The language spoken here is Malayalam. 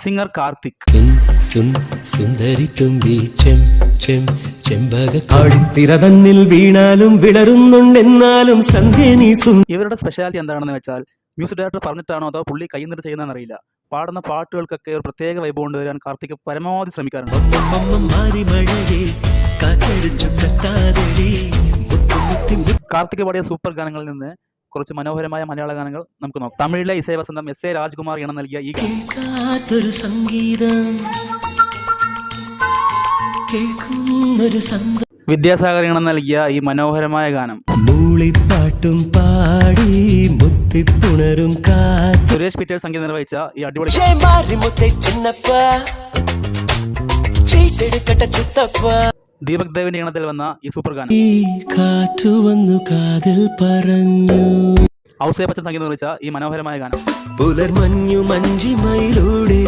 സിംഗർ കാർത്തിക്. സുന്ദരി തുമ്പി ആടിത്തിര തന്നിൽ വീണാലും വിടരുന്നുണ്ടെന്നാലും സന്ധ്യ നീ ഇവരുടെ സ്പെഷ്യാലിറ്റി എന്താണെന്ന് വെച്ചാൽ മ്യൂസിക് ഡയറക്ടർ പറഞ്ഞിട്ടാണോ അതോ പുള്ളി കൈ നിന്നിട്ട് ചെയ്യുന്നതെന്ന് അറിയില്ല. പാടുന്ന പാട്ടുകൾക്കൊക്കെ ഒരു പ്രത്യേക വൈബ് കൊണ്ടുവരാൻ കാർത്തിക് പരമാവധി ശ്രമിക്കാറുണ്ട്. കാർത്തിക് പാടിയ സൂപ്പർ ഗാനങ്ങളിൽ നിന്ന് കുറച്ച് മനോഹരമായ മലയാള ഗാനങ്ങൾ നമുക്ക് നോക്കാം. തമിഴിലെ ഇസൈ വസന്തം എസ് എ രാജ്കുമാർ ഇണം നൽകിയ ഈ വിദ്യാസാഗർ ഇണം നൽകിയ ഈ മനോഹരമായ ഗാനം, മൂളിപ്പാട്ടും പാടി മുത്തിപ്പുണരും സുരേഷ് പീറ്റേഴ്സ് സംഗീതം നിർവഹിച്ച ഈ അടിപൊളി ദീപക് ദേവിന്റെ ഈണത്തിൽ വന്ന ഈ സൂപ്പർ ഗാനം, കാറ്റു വന്നു കാതിൽ പറഞ്ഞു ഔസേ ബച്ചൻ സംഗീതം നിർവഹിച്ച ഈ മനോഹരമായ ഗാനം, പുലർമഞ്ഞു മഞ്ചിമയിലൂടെ